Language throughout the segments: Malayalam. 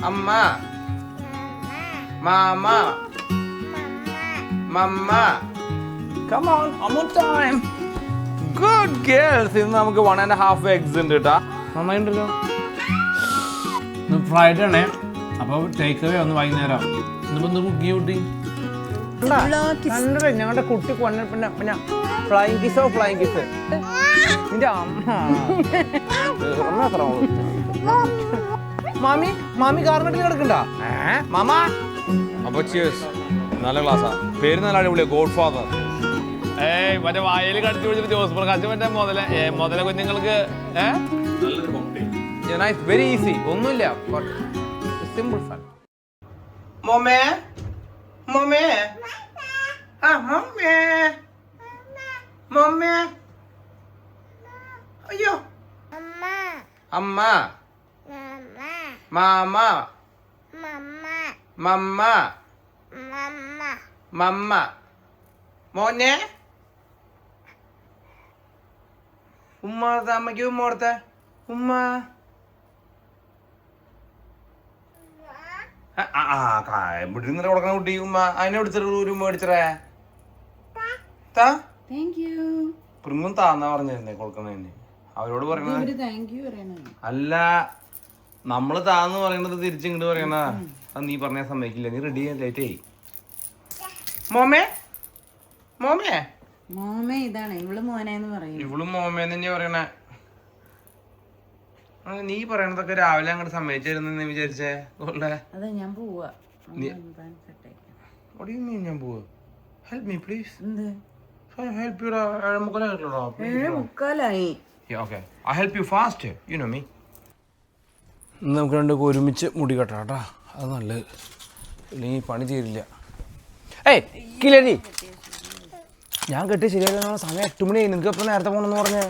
Amma. Mama. Mama. Come on, one more time. Good girls. ഇന്ന് നമുക്ക് 1.5 eggs ഉണ്ട് കേട്ടാ. നന്നായിട്ടുണ്ടല്ലോ. ഇന്ന് ഫ്രൈഡേ ആണ്. അപ്പോൾ ടേക്ക് അവേ ഒന്ന് വൈകുന്നേരം. ഇന്നിപ്പോൾ കുക്കി കൂട്ടി. കണ്ടോ ഞങ്ങളുടെ കുട്ടി പിന്നെ ഫ്ലൈങ് കിസോ ഫ്ലൈങ് കിസ്. നിന്റെ അമ്മ. മാമി മാമി കാർമെറ്റിൽ കിടക്കണ്ട മാമ. അപ്പൊ ചിയേഴ്സ്. നല്ല ക്ലാസ്സാ. പേര് നല്ല അടിപൊളിയാ. God father. ഏയ് മറ്റേ വായയിൽ കടിച്ചു പിടിച്ചിട്ട് ജോസ് പ്രകാശ് മറ്റേ മുതല കുഞ്ഞുങ്ങൾക്ക് വെരി ഈസി. ഒന്നുമില്ല. Simple fun. മോമേ മോമേ ആ മോമേ മോമേ. അയ്യോ അമ്മ മാമ മമ്മ മമ്മ മോനെ. ഉമ്മ അമ്മയ്ക്ക് ഉമ്മ കൊടുത്ത ഉമ്മ. ഇങ്ങനെ കൊടുക്കണ കുട്ടി ഉമ്മ. അതിനെ വിളിച്ചിട്ട് ഒരു ഉമ്മ മേടിച്ചറേ. പ്രിങ്ങും താന്നാ പറഞ്ഞിരുന്നേ കൊടുക്കണേന്. അവരോട് പറയണത് അല്ല, നമ്മള് താന്ന് പറയണത് തിരിച്ചിങ്ങോട്ട് പറയണ. നീ പറഞ്ഞ സമ്മതിക്കില്ല. നീ റെഡി ലേറ്റ് ആയി. മോമേ മോമേ മോമേ. ഇതാണ് ഇവള് മോനേന്ന് പറയും. ഇവളും മോമേന്ന് തന്നെയാ പറയണേ. നീ പറയണതൊക്കെ രാവിലെ അങ്ങോട്ട് സമ്മതിച്ചിരുന്നെന്ന് വിചാരിച്ചേ. അതെ ഞാൻ പോവാ. ഞാൻ പോവാ. Help me please. എന്ത് help you. 7:45. Okay I help you fast. You know me. നമുക്ക് രണ്ടൊക്കെ ഒരുമിച്ച് മുടി കെട്ടാം കേട്ടോ. അത് നല്ലത്. ഇല്ലെങ്കിൽ പണി ചെയ്തില്ല. ഏയ് കിലരി, ഞാൻ കെട്ടി ശരിയായില്ല. സമയം 8 മണിയായി. നിങ്ങൾക്ക് എപ്പോൾ നേരത്തെ പോകണമെന്ന് പറഞ്ഞേ.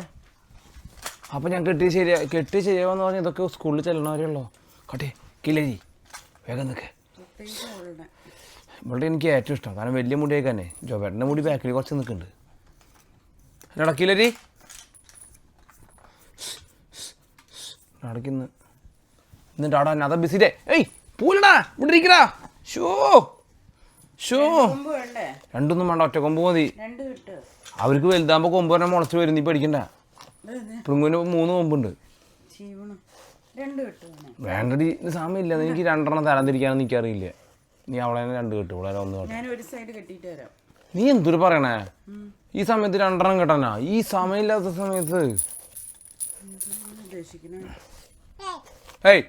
അപ്പോൾ ഞാൻ കെട്ടി ശരിയാവാന്ന് പറഞ്ഞാൽ ഇതൊക്കെ സ്കൂളിൽ ചെല്ലണവരെയുള്ളൂ. കട്ടെ കിലരി വേഗം നിൽക്കേ. ഇവിടെ എനിക്ക് ഏറ്റവും ഇഷ്ടം. കാരണം വലിയ മുടിയൊക്കെ തന്നെ. ജോബേട്ടൻ്റെ മുടി ബാക്കിൽ കുറച്ച് നിൽക്കുന്നുണ്ട്. അല്ലടാ കിലരി നടക്കുന്നു. എന്നിട്ട് ആടാ അതാ ബിസിഡേ. ഏയ് പൂലടാ ഇവിടെ ഇരിക്കടാ. Show show. രണ്ടൊന്നും വേണ്ട, ഒറ്റ കൊമ്പ് മതി. അവർക്ക് വലുതാകുമ്പോൾ കൊമ്പ് പറഞ്ഞാൽ മുളച്ച് വരും. നീ പഠിക്കണ്ട. പ്രിങ്ങുവിന് 3 കൊമ്പുണ്ട്. വേണ്ടടി ഇത് സമയമില്ല. എനിക്ക് 2 തരാതിരിക്കാനൊന്നും എനിക്കറിയില്ല. നീ അവളെ 2 കെട്ടും. ഇവിടെ 1 കെട്ടും. നീ എന്തൊരു പറയണേ. ഈ സമയത്ത് 2 കെട്ടാനാ? ഈ സമയമില്ലാത്ത സമയത്ത്. ഏയ്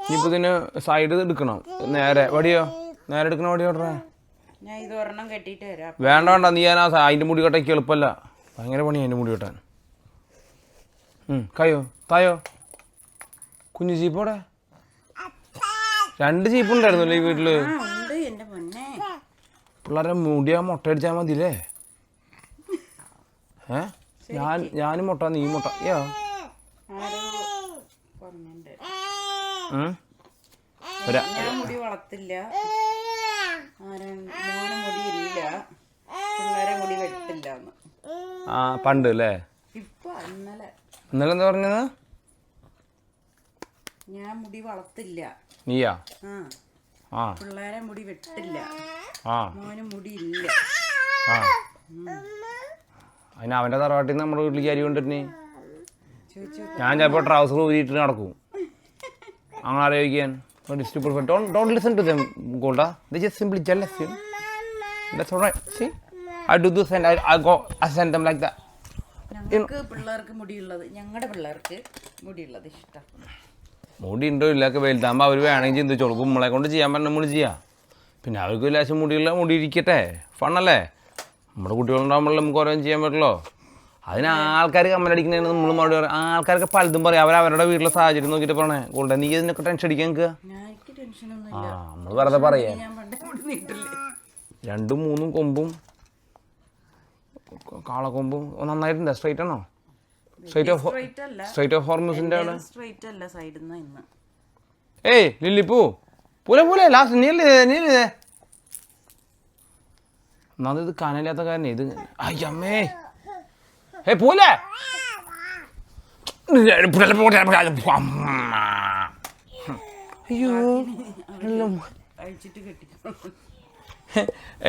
ഇനിയിപ്പോൾ ഇതിന് സൈഡ് എടുക്കണം. നേരെ വടിയോ? നേരെ എടുക്കണ വടിയോ? വേണ്ട വേണ്ട. നീ ഞാൻ അതിൻ്റെ മുടി കെട്ടാൻ എളുപ്പമല്ല. ഭയങ്കര പണിയാണ് അതിൻ്റെ മുടി കെട്ടാൻ. കയ്യോ തായോ. കുഞ്ഞു ചീപ്പോടെ 2 ചീപ്പുണ്ടായിരുന്നല്ലോ ഈ വീട്ടില്. പിള്ളേരെ മുടിയാ മുട്ട അടിച്ചാൽ മതിയില്ലേ? ഞാനും മുട്ട നീ മുട്ട. യോ മുടി വളർത്തില്ല. ആ പണ്ട് അല്ലേ? ഇന്നലെ എന്താ പറഞ്ഞത്? ഞാൻ മുടി വളർത്തില്ല. നീയാ? പിള്ളേരെ മുടി വെട്ടില്ല. മോന് മുടി ഇല്ല. അതിന് അവന്റെ തറവാട്ടിൽ നിന്ന് നമ്മുടെ വീട്ടിലേക്ക് അരി കൊണ്ടിരുന്നേ. ഞാൻ ചിലപ്പോൾ ട്രൗസർ ഊരിയിട്ട് നടക്കും. അങ്ങനെ ആലോചിക്കാൻ. Don't listen to them, Golda. They just simply jealous you. That's all right. See, I do this and I send them like that. ഞങ്ങൾക്ക് പിള്ളേർക്ക് മുടിയുള്ളത്, ഞങ്ങളുടെ പിള്ളേർക്ക് മുടിയുള്ളത് ഇഷ്ടം. മുടി ഉണ്ടോ ഇല്ലൊക്കെ വലുതാകുമ്പോൾ അവർ വേണമെങ്കിൽ ചിന്തിച്ചോളൂ. നമ്മളെ കൊണ്ട് ചെയ്യാൻ പറഞ്ഞാൽ നമ്മൾ ചെയ്യാം. പിന്നെ അവർക്ക് ലേശം മുടി ഇരിക്കട്ടെ. ഫണ്ണല്ലേ? നമ്മുടെ കുട്ടികളുണ്ടാകുമ്പോൾ നമുക്ക് ഓരോന്നും ചെയ്യാൻ പറ്റുള്ളൂ. അതിന് ആൾക്കാർ കമ്മലടിക്കുന്നതിന് നമ്മൾ മറുപടി പറയും. ആൾക്കാർക്ക് പലതും പറയും. അവരവരുടെ വീട്ടിലെ സാഹചര്യം നോക്കിയിട്ട് പറഞ്ഞേ. ഗോൾഡ നീ ഇതിനൊക്കെ ടെൻഷൻ അടിക്കാൻ നിൽക്കുക. നമ്മൾ വെറുതെ പറയാ. 2 3 കൊമ്പും കാളക്കൊമ്പും നന്നായിട്ടുണ്ട്. സ്ട്രൈറ്റ് ആണോ? സ്ട്രൈറ്റ് ഓഫ് ഹോർമസിന്റെ അവിടെ. ഏയ് ലില്ലിപ്പൂ പോലെ ലാസ്റ്റ് നീല്ലേ. ഒന്നാമത് ഇത് കനയില്ലാത്ത കാരനെ ഇത്. അയ്യമ്മേ പോലെ അയ്യോ അഴിച്ചിട്ട് കെട്ടി.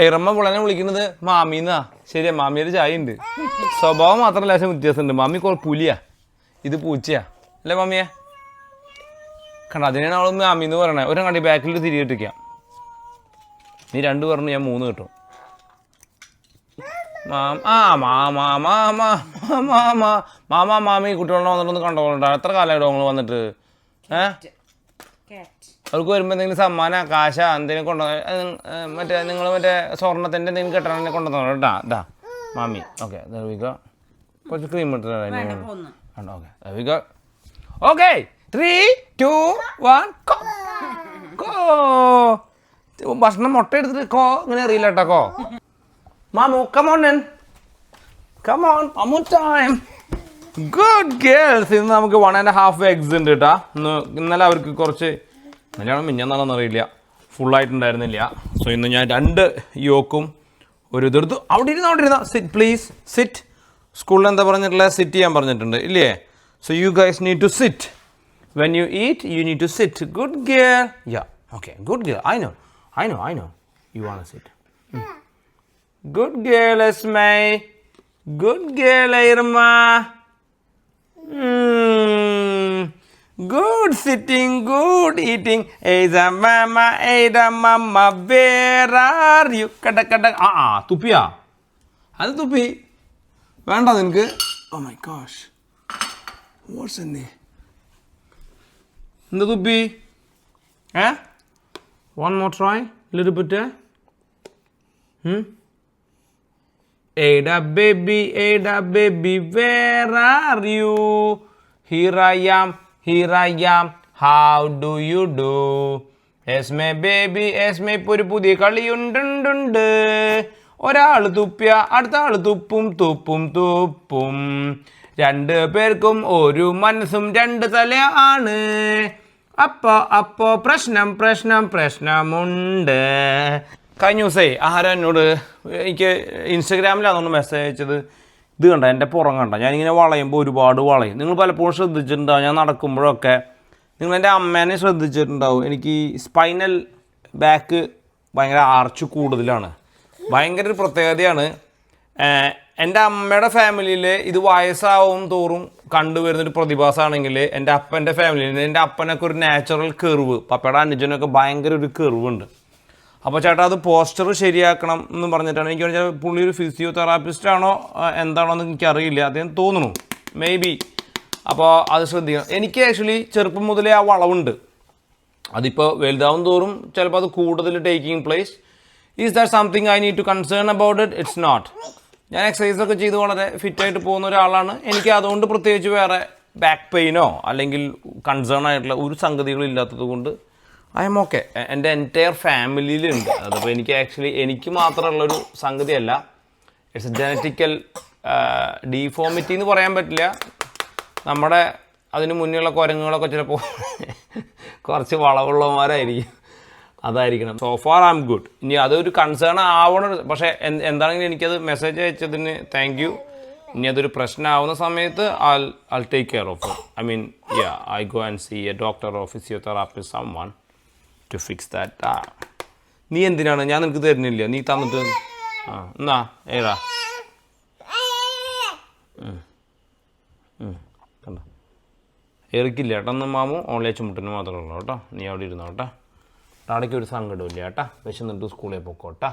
ഏറമ്മ പുള്ളനെ വിളിക്കുന്നത് മാമീന്നാ. ശരിയാ, മാമിയൊരു ചായ ഉണ്ട്. സ്വഭാവം മാത്രം ലേശം വ്യത്യാസമുണ്ട്. മാമി പുലിയാ, ഇത് പൂച്ചയാ അല്ലേ മാമിയെ? കണ്ട, അതിനാണ് അവൾ മാമിന്ന് പറയണേ. ഒരു കണ്ടി ബാക്കിൽ തിരികെട്ടിരിക്കാം. നീ 2 പറഞ്ഞു, ഞാൻ 3 കിട്ടും. മാമി കുട്ടികളെ വന്നിട്ടൊന്ന് കണ്ടോളണ്ട. എത്ര കാലമായിട്ടോ നിങ്ങൾ വന്നിട്ട്? അവർക്ക് വരുമ്പോൾ എന്തെങ്കിലും സമ്മാനം, കാശ എന്തെങ്കിലും മറ്റേ നിങ്ങൾ മറ്റേ സ്വർണ്ണത്തിൻ്റെ എന്തെങ്കിലും കെട്ടണ കൊണ്ടുവന്നോ കേട്ടാ. ഇതാ മാമി. ഓക്കെ, കുറച്ച് ക്രീം ഇട്ടിട്ടുണ്ടോ? ഓക്കെ ഓക്കെ 3, 2, 1 ഭക്ഷണം മുട്ട എടുത്തിട്ട് ഇങ്ങനെ അറിയില്ല കേട്ടോ. മാമു കമോൺ മാമു ടൈം. Good girls. ഇന്ന് നമുക്ക് 1.5 eggs ഉണ്ട് കേട്ടാ. ഇന്നലെ അവർക്ക് കുറച്ച് മിഞ്ഞാന്നാണെന്ന് അറിയില്ല, ഫുള്ളായിട്ടുണ്ടായിരുന്നില്ല. സോ ഇന്ന് ഞാൻ 2 യോക്കും ഒരു ഇതെടുത്തു. അവിടെ ഇരുന്ന സിറ്റ് പ്ലീസ് സിറ്റ്. സ്കൂളിൽ എന്താ പറഞ്ഞിട്ടുള്ളത്? സിറ്റ് ചെയ്യാൻ പറഞ്ഞിട്ടുണ്ട് ഇല്ലേ? So you guys need to sit. When you eat you need to sit. Good girl. Yeah okay, good girl. I know you want to sit. Good girl Esme. Good girl Irma. Good sitting, good eating. Ada mama, where are you? Kada. തുപ്പിയാ? അത് തുപ്പി വേണ്ട നിനക്ക്. Oh my gosh. What's in there? എന്താ തുപ്പി? One more try. Little bit. Ada baby, where are you? Here I am. How do you do? Esme baby, Esme ഒരു പുതിയ കളിയുണ്ടുണ്ട്. ഒരാൾ തുപ്പിയ അടുത്ത ആൾ തുപ്പും. 2 പേർക്കും ഒരു മനസ്സും 2 തലയാണ്. അപ്പോ പ്രശ്നമുണ്ട്. കഴിഞ്ഞ ദിവസേ ആരാ എന്നോട്, എനിക്ക് ഇൻസ്റ്റഗ്രാമിലാണെന്ന് മെസ്സേജ് അയച്ചത്. ഇത് കണ്ട, എൻ്റെ പുറം കണ്ട, ഞാനിങ്ങനെ വളയുമ്പോൾ ഒരുപാട് വളയും. നിങ്ങൾ പലപ്പോഴും ശ്രദ്ധിച്ചിട്ടുണ്ടാവും, ഞാൻ നടക്കുമ്പോഴൊക്കെ നിങ്ങൾ എൻ്റെ അമ്മേനെ ശ്രദ്ധിച്ചിട്ടുണ്ടാവും. എനിക്ക് സ്പൈനൽ ബാക്ക് ഭയങ്കര ആർച്ച് കൂടുതലാണ്. ഭയങ്കര ഒരു പ്രത്യേകതയാണ്. എൻ്റെ അമ്മയുടെ ഫാമിലിയിൽ ഇത് വയസ്സാവും തോറും കണ്ടുവരുന്നൊരു പ്രതിഭാസമാണെങ്കിൽ എൻ്റെ അപ്പൻ്റെ ഫാമിലിയിൽ, എൻ്റെ അപ്പനൊക്കെ ഒരു നാച്ചുറൽ കെർവ്, പപ്പയുടെ അനുജനൊക്കെ ഭയങ്കര ഒരു കെർവുണ്ട്. അപ്പോൾ ചേട്ടാ അത് പോസ്റ്റർ ശരിയാക്കണം എന്ന് പറഞ്ഞിട്ടാണ്. എനിക്ക് പറഞ്ഞാൽ പുള്ളി ഒരു ഫിസിയോതെറാപ്പിസ്റ്റ് ആണോ എന്താണോ എന്ന് എനിക്കറിയില്ല, അദ്ദേഹം തോന്നുന്നു, മേ ബി. അപ്പോൾ അത് ശ്രദ്ധിക്കണം. എനിക്ക് ആക്ച്വലി ചെറുപ്പം മുതലേ ആ വളവുണ്ട്. അതിപ്പോൾ വലുതാവും തോറും ചിലപ്പോൾ അത് കൂടുതൽ taking place. Is that something I need to concern about it? It's not. ഞാൻ എക്സസൈസൊക്കെ ചെയ്ത് വളരെ ഫിറ്റായിട്ട് പോകുന്ന ഒരാളാണ്. എനിക്ക് അതുകൊണ്ട് പ്രത്യേകിച്ച് വേറെ ബാക്ക് പെയിനോ അല്ലെങ്കിൽ കൺസേൺ ആയിട്ടുള്ള ഒരു സംഗതികളും ഇല്ലാത്തത് കൊണ്ട് ഐ എം ഓക്കെ. എൻ്റെ എൻറ്റയർ ഫാമിലിയിലുണ്ട്. അതപ്പോൾ എനിക്ക് മാത്രമുള്ളൊരു സംഗതിയല്ല. ഇറ്റ്സ് എ ജനറ്റിക്കൽ ഡീഫോമിറ്റി എന്ന് പറയാൻ പറ്റില്ല. നമ്മുടെ അതിന് മുന്നിലുള്ള കുരങ്ങുകളൊക്കെ ചിലപ്പോൾ കുറച്ച് വളവുള്ളവന്മാരായിരിക്കും, അതായിരിക്കണം. So far I M good. ഇനി അതൊരു കൺസേൺ ആവണം. പക്ഷേ എന്താണെങ്കിലും എനിക്കത് മെസ്സേജ് അയച്ചതിന് താങ്ക് യു. ഇനി അതൊരു പ്രശ്നമാവുന്ന സമയത്ത് I take care of it. I mean I go and see a doctor or physiotherapist someone to fix that. നീ എന്തിനാണ്? ഞാൻ നിനക്ക് തരുന്നില്ല, നീ തന്നിട്ട്. എന്നാ ഏതാ കണ്ട എറിക്കില്ല കേട്ടോ. ഒന്ന് മാമു ഓൺലൈൻ ചുമട്ടിന് മാത്രമേ ഉള്ളൂ കേട്ടോ. നീ അവിടെ ഇരുന്നോ കേട്ടോ. ടാടയ്ക്ക് ഒരു സങ്കടമില്ല കേട്ടാ. വിശന്നിട്ട് സ്കൂളിൽ പോക്കോട്ടാ.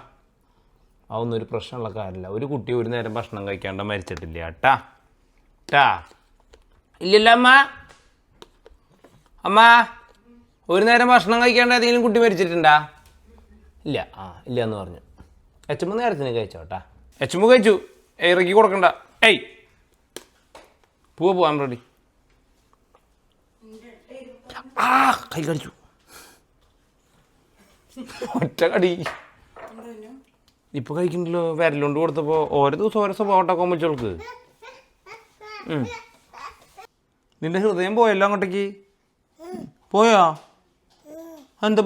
അതൊന്നും ഒരു പ്രശ്നമുള്ള കാര്യമില്ല. ഒരു കുട്ടി ഒരു നേരം ഭക്ഷണം കഴിക്കാണ്ട് മരിച്ചിട്ടില്ല കേട്ടാ. ഇല്ലല്ല അമ്മ ഒരു നേരം ഭക്ഷണം കഴിക്കാണ്ട് ഏതെങ്കിലും കുട്ടി മരിച്ചിട്ടുണ്ടാ? ഇല്ല. ഇല്ല എന്ന് പറഞ്ഞു. എച്ചമ്മ നേരത്തിന് കഴിച്ചോട്ടാ. എച്ചമ്മ കഴിച്ചു, ഇറക്കി കൊടുക്കണ്ട. പോവാൻ റെഡി. കൈ കടിച്ചു, ഒറ്റ കടി. ഇപ്പൊ കഴിക്കണ്ടല്ലോ. വിരലുകൊണ്ട് കൊടുത്തപ്പോ ഓരോ ദിവസം ഓരോ സ്വഭാവം വെച്ചോൾക്ക്. നിന്റെ ഹൃദയം പോയല്ലോ അങ്ങോട്ടേക്ക്. പോയോ? എന്താ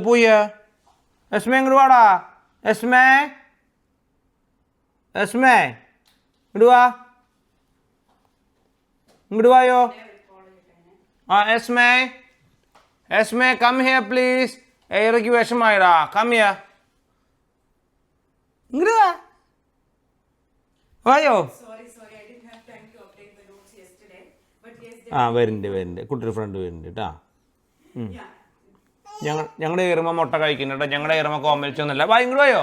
പോയേ? എസ്മേ ഇങ്ങോട്ട് വാടാ. എസ്മേ ഇങ്ങോട്ട് വാ. ഇങ്ങോട്ട് വായോ. Esme Esme come here please. ഏറയ്ക്ക് വിഷമായിടാ. Come here. ഇങ്ങോട്ട് വാ. വായോ. ആ വരുന്നുണ്ട് കുട്ടിയുടെ ഫ്രണ്ട് വരുന്നുണ്ട് കേട്ടാ. ഞങ്ങളുടെ ഏറുമ്പോ മുട്ട കഴിക്കുന്നുണ്ട്. ഞങ്ങളുടെ ഏറുമ്പോ കോമ്പലിച്ചൊന്നുമില്ല. വാ ഇങ്ങോട്ട് വായോ.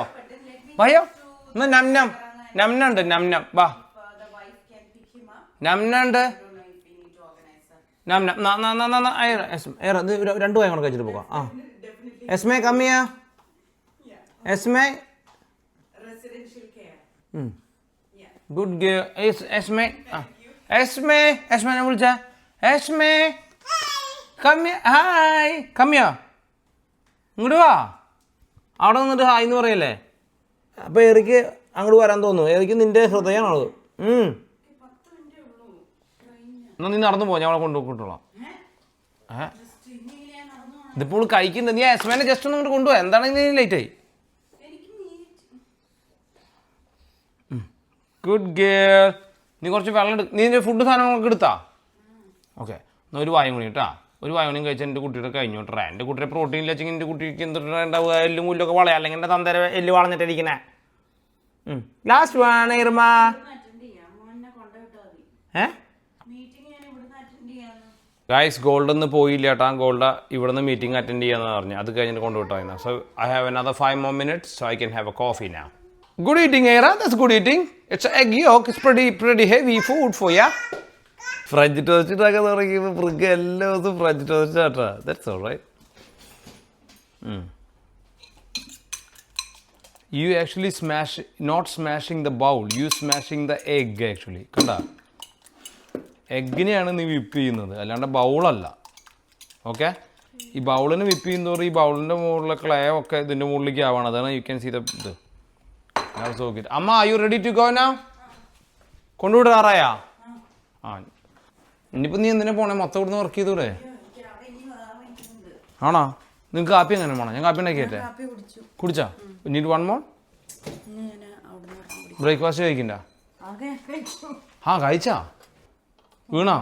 വായോ. ഇന്ന് നംനുണ്ട്. നംനം വാ. നംനുണ്ട്. രണ്ടു വായ കൊണ്ട് കഴിച്ചിട്ട് പോകാം. ആ എസ്മേ കമ്മിയാ. എസ്മേ ഗുഡ് ഗേൾ. എസ്മേ എസ്മേ എസ്മേനെ വിളിച്ച. എസ്മേ കമ്മിയ. ഹായ് കമ്മിയാ. ഇങ്ങോട്ട് വാ. അവിടെ നിന്നിട്ട് ഹായ് എന്ന് പറയല്ലേ. അപ്പോൾ ഏറിക്ക് അങ്ങോട്ട് വരാൻ തോന്നുന്നു. ഏറിക്ക് നിന്റെ ഹൃദയമാണത്. എന്നാൽ നീ നടന്നു പോ. ഞാൻ അവളെ കൊണ്ടുപോയിട്ടോളാം. ഇതിപ്പോൾ കഴിക്കുന്നുണ്ട്. നീ എസ്മേനെ ജസ്റ്റ് ഒന്ന് ഇങ്ങോട്ട് കൊണ്ടുപോകാം. എന്താണെങ്കിൽ നീ ലേറ്റായി. Good girl. നീ കുറച്ച് വെള്ളം എടുക്കും. നീ നിന്റെ ഫുഡ് സാധനങ്ങളൊക്കെ എടുത്താ. ഓക്കെ എന്നാൽ ഒരു വായും കൂടി കേട്ടാ. ഒരു വായും കൂടിയും കഴിച്ചാൽ എൻ്റെ കുട്ടിയുടെ കഴിഞ്ഞു കേട്ടോ. എൻ്റെ കുട്ടിയുടെ പ്രോട്ടീൻ ഇല്ലെങ്കിൽ എൻ്റെ കുട്ടിക്ക് എന്തുണ്ടാവുക. എല്ലും മുല്ലൊക്കെ വളയാ. അല്ലെങ്കിൽ എൻ്റെ തന്തര എല്ല് വളഞ്ഞിട്ടിരിക്കണേ. Last one Irma. ഗൈസ് ഗോൾഡൊന്നും പോയില്ല കേട്ടാ. ഗോൾഡ ഇവിടെ നിന്ന് മീറ്റിംഗ് അറ്റൻഡ് ചെയ്യാന്ന് പറഞ്ഞു. അത് കഴിഞ്ഞിട്ട് കൊണ്ടുവിട്ടായിരുന്നു. So I have another 5 more minutes so I can have a coffee now. Good eating, Era. That's good eating. It's an egg yolk. It's pretty heavy food for ya. French toast ഇട്ടൊക്കെ തുടങ്ങിയപ്പോൾ മൃഗ എല്ലാ ദിവസവും ഫ്രഞ്ച് ടോസ്റ്റ് ആട്ടാ. That's all right. You actually not smashing the bowl. You smashing the egg actually. കണ്ടാ. എഗ്ഗിനെയാണ് നീ വിപ്പ് ചെയ്യുന്നത്, അല്ലാണ്ട് ബൗളല്ല. ഓക്കെ. ഈ ബൗളിന് വിപ്പ് ചെയ്യുന്നതോറും ഈ ബൗളിൻ്റെ മുകളിലെ ക്ലേ ഒക്കെ ഇതിൻ്റെ മുകളിലേക്ക് ആവണം. അതാണ് യു ക്യാൻ സീ ദ ഇത്. അമ്മ are you ready to go now? കൊണ്ടുവിടാറായാ? ആ ഇനിയിപ്പോൾ നീ എന്തിനാ പോണേ? മൊത്തം ഇവിടുന്ന് വർക്ക് ചെയ്തൂടെ? ആണോ? നിങ്ങൾക്ക് കാപ്പി എങ്ങനെ വേണം? ഞാൻ കാപ്പി ഉണ്ടാക്കിയല്ലേ? കുടിച്ചാ? Need one more? ബ്രേക്ക്ഫാസ്റ്റ് കഴിക്കണ്ട? ആ കഴിച്ചാ? വീണോ?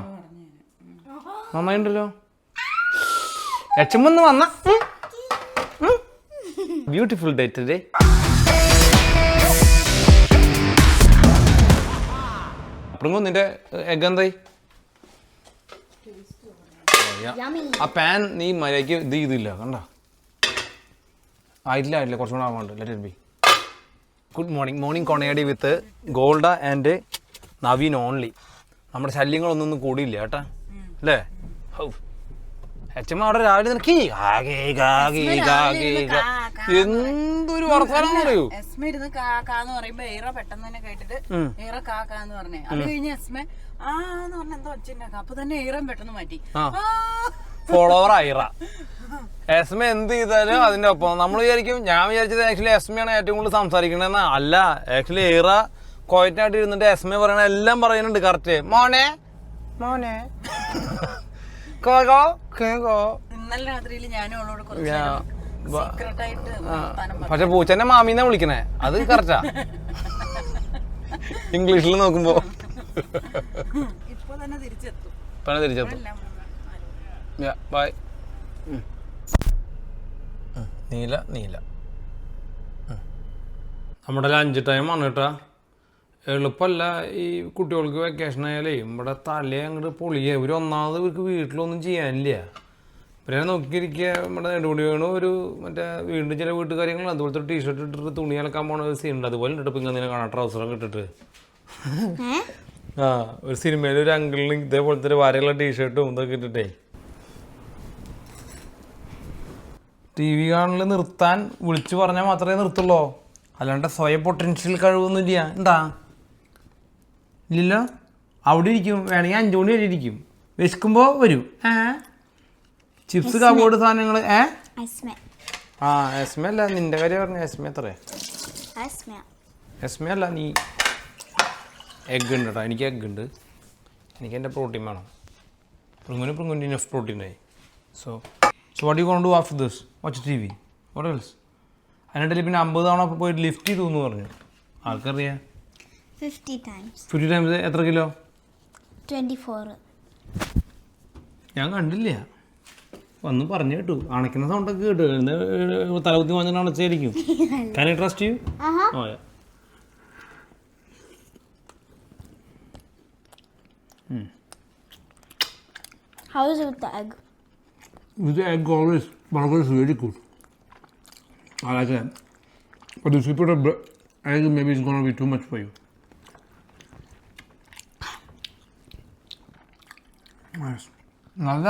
നന്നായിണ്ടല്ലോ. എച്ചമ്മന്ന് വന്ന ബ്യൂട്ടിഫുൾ ഡേ ടുഡേ. അപ്പുറം നിന്റെ എഗ് എന്തായി? ആ പാൻ നീ മര്യാദയ്ക്ക് ഇത് ചെയ്തില്ല. കണ്ട ആയിട്ടില്ല കുറച്ചും കൂടെ ആവാണ്ട്. Let it be. Good morning കൊണയാടി with Golda and Naveen only. നമ്മുടെ ശല്യങ്ങളൊന്നും കൂടിയില്ല കേട്ടാ അല്ലേ? എച്ചമ്മ അവിടെ രാവിലെ എന്തൊരു വർത്തമാനം പറയൂ. എസ്മ ഇരുന്ന് കാക്കാന്ന് പറയുമ്പോ ഏറ പെട്ടെന്ന് തന്നെ കേട്ടിട്ട് ഏറ കാക്കാന്ന് പറഞ്ഞേ. അത് കഴിഞ്ഞ് എസ്മ ആന്ന് പറഞ്ഞ എന്തോ ഒച്ചുണ്ടാക്കാം. അപ്പൊ തന്നെ ഏറം പെട്ടെന്ന് മാറ്റി. ഫോളോവർ ഐറ. എസ്മ എന്ത് ചെയ്താലും അതിന്റെ ഒപ്പം നമ്മൾ വിചാരിക്കും. ഞാൻ വിചാരിച്ചത് ആക്ച്വലി എസ്മയാണ് ഏറ്റവും കൂടുതൽ സംസാരിക്കണെന്ന്. അല്ല, ആക്ച്വലി ഏറ കോയറ്റായിട്ട് ഇരുന്നിട്ട് എസ്മ പറയണ എല്ലാം പറയുന്നുണ്ട് കറക്റ്റ്. മോനെ മോനെ ഇന്നലെ രാത്രിയിൽ ഞാനും അവളോട് പക്ഷെ പൂച്ചന്റെ മാമീന്നാ വിളിക്കണേ. അത് കറക്റ്റാ ഇംഗ്ലീഷിൽ നോക്കുമ്പോ. ഇപ്പൊ തന്നെ തിരിച്ചെത്തും. ബൈ. നീല നമ്മുടെ ലഞ്ച് ടൈമാണ് കേട്ടാ. എളുപ്പമല്ല ഈ കുട്ടികൾക്ക് വെക്കേഷൻ ആയാലേ. നമ്മുടെ തലേ അങ്ങോട്ട് പൊളിയ. ഒന്നാമത് ഇവർക്ക് വീട്ടിലൊന്നും ചെയ്യാനില്ല. പിന്നെ നോക്കിയിരിക്കുക. നമ്മുടെ നെടുമുടി വേണു ഒരു മറ്റേ വീണ്ടും ചില വീട്ടുകാര്യങ്ങൾ അതുപോലത്തെ ടീഷർട്ട് ഇട്ടിട്ട് തുണി അലക്കാൻ പോണ ഒരു സീനുണ്ട്. അതുപോലെ ഇട്ടിട്ട് ഇപ്പം ഇങ്ങനെ കാണാം ട്രൗസറൊക്കെ ഇട്ടിട്ട്. ആ ഒരു സിനിമയിൽ ഒരു അങ്കിളിന് ഇതേപോലത്തെ ഒരു വരയുള്ള ടീഷർട്ടും ഇതൊക്കെ ഇട്ടിട്ടേ ടി വി കാണൽ നിർത്താൻ വിളിച്ചു പറഞ്ഞാൽ മാത്രമേ നിർത്തുള്ളൂ. അല്ലാണ്ട് സ്വയം പൊട്ടൻഷ്യൽ കഴിവൊന്നുമില്ല. എന്താ ഇല്ലല്ലോ. അവിടെ ഇരിക്കും. വേണമെങ്കിൽ 5 മണി വരെ ഇരിക്കും. വിശക്കുമ്പോൾ വരും. ചിപ്സ് കബോർഡ് സാധനങ്ങൾ. ആ എസ്മ അല്ല, നിന്റെ കാര്യം പറഞ്ഞു. എസ്മ എത്ര? എസ്മ അല്ല, നീ. എഗ് ഉണ്ട് കേട്ടോ. എനിക്ക് എഗ് ഉണ്ട്. എനിക്ക് എൻ്റെ പ്രോട്ടീൻ വേണം. പ്രിങ്ങുന് ഇനഫ് പ്രോട്ടീൻ ആയി. So what you gonna do after this? Watch TV. What else? അതിനിടയിൽ പിന്നെ 50 തവണ പോയിട്ട് ലിഫ്റ്റ് ചെയ്തു എന്ന് പറഞ്ഞു. ആൾക്കറിയാം. 50 times. 50 times എത്ര കിലോ? 24. ഞാൻ കണ്ടില്ല. വന്ന് പറഞ്ഞു കേട്ടു അണയ്ക്കുന്ന സൗണ്ടൊക്കെ കേട്ടു തലകുത്തി വന്നിട്ട് അണച്ചായിരിക്കും. Can I trust you? Oh, yeah. How is it with the egg? With the egg always, burger is really good. I like that. But if you put a egg, maybe it's going to be too much for you. Nice. നല്ല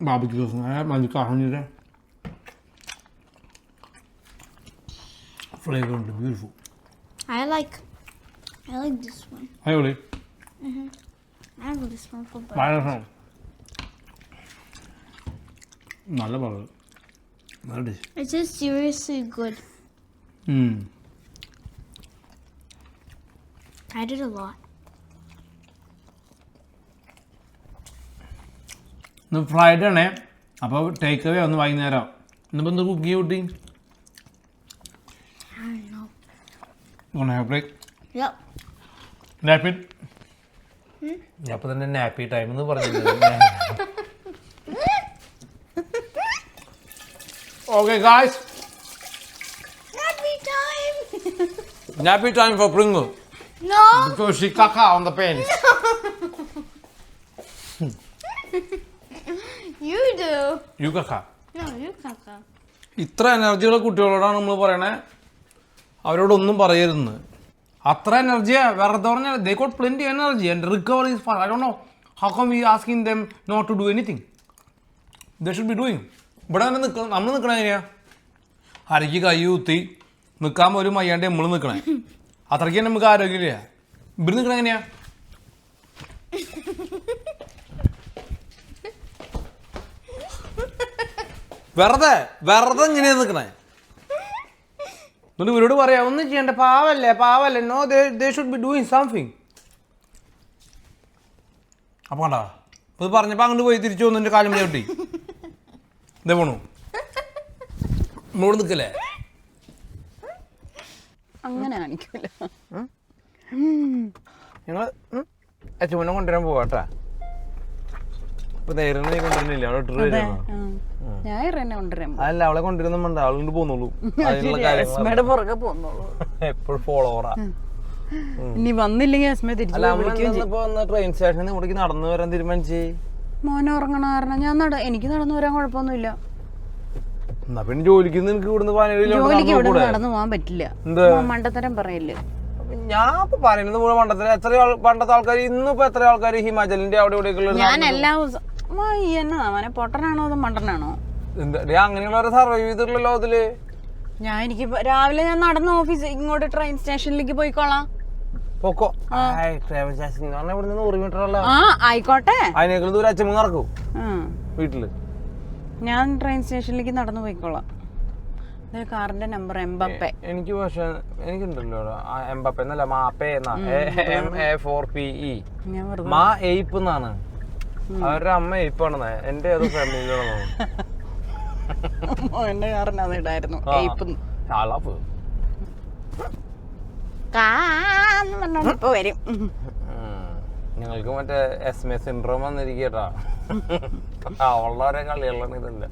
ബാർബിക്യൂ സോസ് നല്ല മല്ലിക്കാഹണിയുടെ ഫ്ലേവർ ഉണ്ട്. Beautiful. I like this one. Ayyoli I like this one for burger. വളരെ നല്ല ബർഗർ. നല്ല dish. It's just seriously good. I did a lot. ഇന്ന് ഫ്രൈഡേ ആണേ, അപ്പോൾ ടേക്ക് അവേ ഒന്ന് വൈകുന്നേരം. ഇന്നിപ്പോൾ എന്ത് കുക്ക് ചെയ്യും കുട്ടി? I don't know. Gonna have break. Yep. Nap it. ഞാൻ അപ്പോൾ തന്നെ നാപ്പി ടൈം എന്ന് പറഞ്ഞത്. Okay guys. Nappy time. Nappy time for Pringle. No. Because she caca on the pants. You do. You caca. No, you caca. ഇത്ര എനർജിയുള്ള കുട്ടികളോടാണ് നമ്മൾ പറയണേ അവരോടൊന്നും പറയരുതെന്ന്. അത്ര എനർജിയാ വെറുതെ പറഞ്ഞാൽ they got plenty energy and recovery is fast. I don't know how come we asking them not to do anything. They should be doing. ഇവിടെ തന്നെ നമ്മൾ നിൽക്കണ എങ്ങനെയാ? അരയ്ക്ക് കൈ കുത്തി നിൽക്കാൻ പോലും വയ്യാണ്ട് നമ്മൾ നിൽക്കണേ. അത്രയ്ക്ക് നമുക്ക് ആരോഗ്യമില്ല. ഇവിടെ നിൽക്കണ എങ്ങനെയാ? വെറുതെ എങ്ങനെയാ നിൽക്കണേ? എന്നിട്ട് ഇവരോട് പറയാം ഒന്നും ചെയ്യണ്ട, പാവല്ലേ. No they should be doing something. അപ്പോൾ കണ്ടാ ഇത് പറഞ്ഞപ്പോൾ അങ്ങോട്ട് പോയി തിരിച്ചു വന്നു എൻ്റെ കാലും ചവിട്ടി. ഇതേ പോണു നമ്മളോട് നിൽക്കല്ലേ? അങ്ങനെ കാണിക്കൂല. ഞങ്ങൾ അച്ഛനെ കൊണ്ടുവരാൻ പോവാട്ടാ. ഇപ്പൊ നേരിട്ട് നീ കൊണ്ടുവരുന്നില്ല, അവളെ ഇട്ടിട്ട് വരുന്നോ? ഞാൻ ഇറന്നെ കൊണ്ടുവരാൻ പോകും. അല്ല അവളെ കൊണ്ടുവരുന്നുണ്ട്, അവളുകൊണ്ട് പോന്നോളൂ. അതിനുള്ള കാര്യങ്ങൾ പുറകെ പോന്നോളൂ. എപ്പോഴും ഫോളോവറാ. ഇനി വന്നില്ലെങ്കിൽ അസ്മ തിരിച്ചു ട്രെയിൻ സ്റ്റേഷനിൽ ഇവിടേക്ക് നടന്നു വരാൻ തീരുമാനിച്ചേ. മോനെ ഉറങ്ങണ കാരണം ഞാൻ എനിക്ക് നടന്നു വരാൻ കുഴപ്പമൊന്നുമില്ല. എന്നാ പിന്നെ ജോലിക്ക് നിനക്ക് ഇവിടുന്ന് ജോലിക്ക് ഇവിടെ നടന്നു പോകാൻ പറ്റില്ല. മണ്ടത്തരം പറയല്ലേ. ഞാൻ ഇപ്പൊ പറയുന്നത് മുഴുവൻ പണ്ടത്തെ എത്ര പണ്ടത്തെ ആൾക്കാർ ഇന്നിപ്പോ എത്ര ആൾക്കാർ ഹിമാചലിന്റെ അവിടെ ഇവിടെയൊക്കെ ഞാൻ എല്ലാ ദിവസം അവനെ പൊട്ടനാണോ അതോ മണ്ടനാണോ? അങ്ങനെയുള്ളവരെ സർവൈവ് ചെയ്തിട്ടുള്ള ലോകത്തില് എനിക്ക് രാവിലെ ഞാൻ നടന്ന് ഓഫീസ് ഇങ്ങോട്ട് ട്രെയിൻ സ്റ്റേഷനിലേക്ക് പോയിക്കോളാം. ആയിക്കോട്ടെ, അതിനേക്കാൾ ദൂരം അച്ഛൻ നടക്കും വീട്ടില്. ഞാൻ ട്രെയിൻ സ്റ്റേഷനിലേക്ക് നടന്നു പോയിക്കോളാം. കാറിന്റെ നമ്പർ എംബപ്പെ. എനിക്ക് പക്ഷെ എനിക്കുണ്ടല്ലോ എംബപ്പെ എന്നല്ല, മാപ്പേ എന്നാ. MA4PE മാ എയ്പ്പ് എന്നാണ്. അവരുടെ അമ്മ എയ്പ്പാണെന്ന് എന്റെ ഏതോ ഫാമിലിയിലാണോ? എന്റെ കാറിനത് ഇടായിരുന്നു. ഇപ്പൊ വരും. ഞങ്ങൾക്ക് മറ്റേ SMA സിൻഡ്രോം വന്നിരിക്കട്ടാ. അവളുടെ കളികളാണ് ഇതില്ല.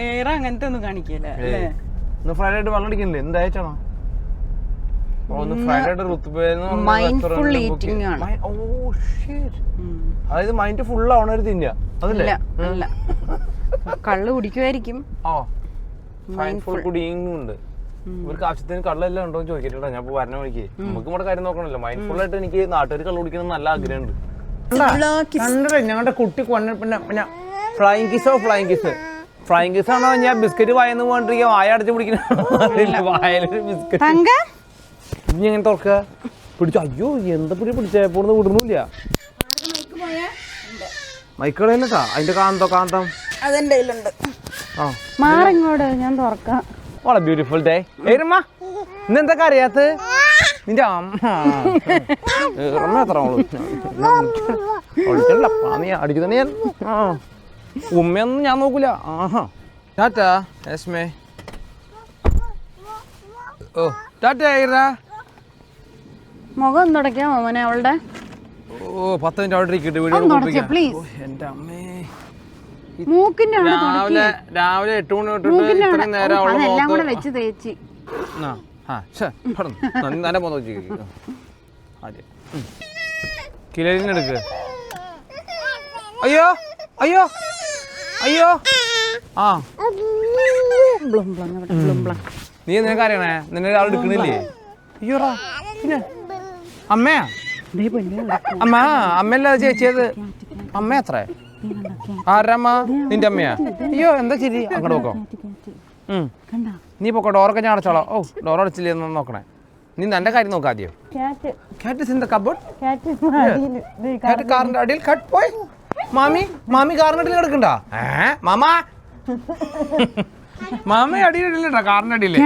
ഏറെ അങ്ങനത്തെ ഒന്നും കാണിക്കില്ല. ഫ്രൈഡേ ആയിട്ട് വെള്ളം അടിക്കണില്ലേ? എന്തായിട്ടാണോ? അതായത് മൈൻഡ് ഫുൾ ആവണൊരു തിന്ന അതല്ലേ? കള്ള് കുടിക്കുമായിരിക്കും. മൈൻഡ്ഫുൾ കുടിയും ഉണ്ട്. ഇവർക്ക് ആവശ്യത്തിന് കള്ളെല്ലാം ഉണ്ടോ എന്ന് ചോദിക്കട്ടോ. ഞാൻ വരണ വഴിക്ക് നമുക്ക് നമ്മുടെ കാര്യം നോക്കണല്ലോ. മൈൻഡ്ഫുൾ ആയിട്ട് എനിക്ക് നാട്ടുകാർ കള്ള് കുടിക്കണം നല്ല ആഗ്രഹമുണ്ട്. ഞങ്ങളുടെ കുട്ടി പിന്നെ ഫ്ലൈങ് കിസ് ആണോ? ഞാൻ ബിസ്ക്കറ്റ് വായന്ന് പോകണ്ടിരിക്കുക, വായ അടച്ച് പിടിക്കണ വായലൊരു ബിസ്ക്കറ്റ് ഇനി എങ്ങനെ തുറക്കുക? പിടിച്ചു. അയ്യോ എന്താ പിടിച്ചപ്പോൾ വിടുന്നില്ല. മൈക്കുകളേട്ടാ അതിന്റെ കാന്തം അതെന്റെ കയ്യിലുണ്ട്. മാറിങ്ങോട് ഞാൻ തുറക്കാം. വളരെ ബ്യൂട്ടിഫുൾ ഡേ. ഏരമ്മ ഇന്നെന്തൊക്കെ അറിയാത്ത നിന്റെ അമ്മ എത്ര അടിക്കു തന്നെ ഞാൻ. ഉമ്മയൊന്നും ഞാൻ നോക്കൂല. ആഹാ ടാറ്റാ യസ്മേ. ഓ ടാറ്റാ. മുഖം തുടയ്ക്കാം മോനെ അവളുടെ. ഓ 10 മിനിറ്റ് അവിടെ ഇരിക്കട്ടെ. Video please. എന്റെ അമ്മേ മൂക്കിന്റെ അവിടെ രാവിലെ 8 മണി തൊട്ടിട്ട് ഇത്രയും നേരം അവളെ അതെല്ലാം കൂടെ വെച്ച് തേച്ച് തന്നെ പോന്ന ആദ്യം കിലരിനെടുക്ക്. അയ്യോ അയ്യോ അയ്യോ ആ നീ നിനക്ക് അറിയണേ, നിന്നെ ആൾ എടുക്കണില്ലേ? അയ്യോടാ പിന്നെ അമ്മയാ? അമ്മയല്ല ചേച്ചിയത്. അമ്മ എത്ര? ആരമ്മ? നിന്റെ അമ്മയാ? അയ്യോ എന്താ ശരി, അങ്ങോട്ട് പോക്കോ. നീ പൊക്കോ, ഡോറൊക്കെ ഞാൻ അടച്ചോളാം. ഓ ഡോർ അടച്ചില്ലേ എന്ന് നോക്കണേ. നീ എന്റെ കാര്യം നോക്കാം ആദ്യം. കാറിന്റെ അടിയിൽ കട്ട് പോയി. മാമി കാറിന്റെ അടിയിൽ കിടക്കണ്ട. മാമാ മാമ അടിയിലില്ല, കാറിന്റെ അടിയില്.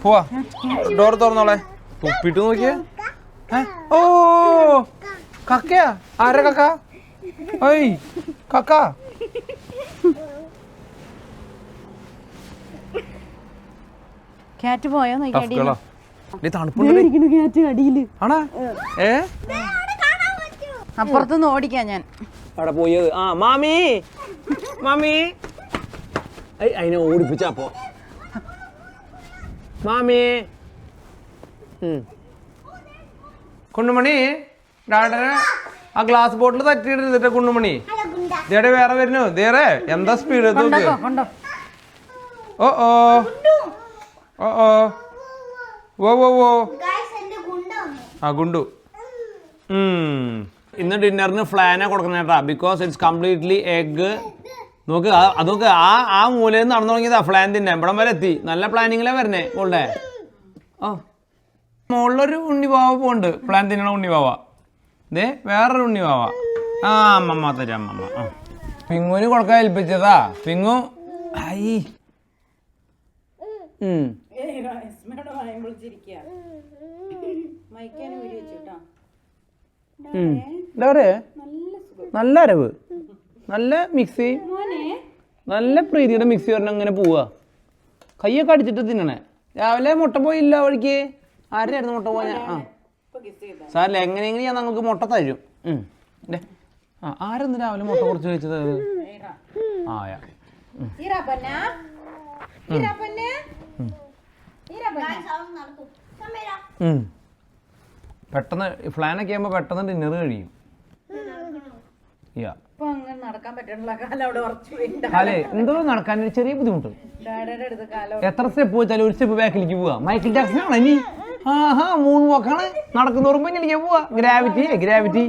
പോവാ, ഡോർ തുറന്നോളെ. തുപ്പിട്ട് നോക്കിയേ. ഓ കക്കയാ? ആരാ കക്ക? ഓയ് കക്ക. ക്യാറ്റ് പോയോ? അപ്പുറത്തുനിന്ന് ഓടിക്കാ ഞാൻ. അവിടെ പോയത് ആ മാമി മാമി അതിനെ ഓടിപ്പിച്ചപ്പോ മാമി. കുണ്ണുമണി ഡാഡനെ ആ ഗ്ലാസ് ബോട്ടിൽ തട്ടിയിട്ടിട്ട് കുണ്ണുമണി ദേടെ വേറെ വരുന്നു. ദേറെ എന്താ സ്പീഡ് ഓ ഓ ഓ ഓ ഓ ഓ ഓ ആ ഗുണ്ടു. ഇന്ന് ഡിന്നറിന് ഫ്ലാനാ കൊടുക്കുന്നേട്ടാ, ബിക്കോസ് ഇറ്റ്സ് കംപ്ലീറ്റ്ലി എഗ്. നോക്ക് അതൊക്കെ ആ മൂലയിൽ നിന്ന് നടന്നു തുടങ്ങിയതാ ഫ്ലാൻ തിന്നെ. ഇവിടം വരെ എത്തി. നല്ല പ്ലാനിങ്ങിലാ വരണേ മോളുടെ. ഓ മുകളിലൊരു ഉണ്ണിവാവ പോണ്ട്, പ്ലാൻ തിന്നണ ഉണ്ണിവാവ. ദേ വേറൊരു ഉണ്ണിവാവ. ആ അമ്മമ്മ തരാം അമ്മമ്മ. ആ പിങ്ങുവിന് കൊടുക്കാൻ ഏൽപ്പിച്ചതാ. പിങ്ങു ഐ നല്ല അരവ്, നല്ല മിക്സി, നല്ല പ്രീതിയുടെ മിക്സി പറഞ്ഞ അങ്ങനെ പോവാ. കയ്യൊക്കെ അടിച്ചിട്ട് തിന്നണേ. രാവിലെ മുട്ട പോയില്ല വഴിക്ക്. ആരായിരുന്നു മുട്ട പോയ? ആ സാറില്ല, എങ്ങനെയെങ്കിലും ഞാൻ നമുക്ക് മുട്ട തരും. ആ ആരെന്ന് രാവിലെ മുട്ട കുറച്ച് കഴിച്ചത്? ആയാ പെട്ടെന്ന് ഫ്ലാനൊക്കെ ആകുമ്പോ പെട്ടെന്ന് ഡിന്നർ കഴിയും. അല്ലേ എന്തോ നടക്കാൻ ഒരു ചെറിയ ബുദ്ധിമുട്ട്. എത്ര സ്റ്റെപ്പ് വെച്ചാലും ഒരു സ്റ്റെപ്പ് ബാക്കിലേക്ക് പോവാ. മൈക്കിൾ ജാക്സൺ ആണ് ഇനി. ആഹാ മൂന്ന് പോക്കാണ് നടക്കുന്നോറുമ്പോ എനിക്ക് പോവാ. Gravity gravity.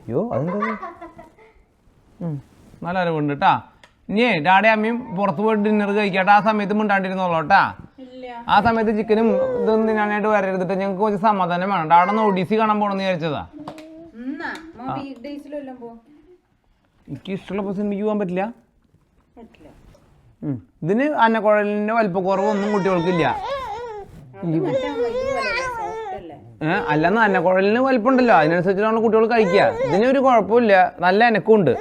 അയ്യോ അതെന്താ നല്ല അറിവുണ്ട് കേട്ടാ. ഇനിയേ ഡാഡി അമ്മയും പുറത്ത് പോയിട്ട് ഡിന്നർ കഴിക്കാട്ടെ. ആ സമയത്ത് മിണ്ടാണ്ടിരുന്നോളൂ കേട്ടാ. ആ സമയത്ത് ചിക്കനും ഇതൊന്നും തിന്നാനായിട്ട് വരരുതിട്ട് ഞങ്ങൾക്ക് കുറച്ച് സമാധാനം വേണം. ഡാഡ ഒന്ന് ഒഡീസി കാണാൻ പോണെന്ന് വിചാരിച്ചതാ. എനിക്ക് ഇഷ്ടമുള്ള സിനിമയ്ക്ക് പോകാൻ പറ്റില്ല. ഇതിന് അന്നക്കുഴലിന്റെ വലിപ്പക്കുറവൊന്നും കുട്ടികൾക്കില്ല. അല്ലെന്ന് അന്നക്കുഴലിന് വലിപ്പമുണ്ടല്ലോ, അതിനനുസരിച്ചിട്ടാണ് കുട്ടികൾ കഴിക്കുക. ഇതിനൊരു കുഴപ്പമില്ല, നല്ല അനക്കുണ്ട്.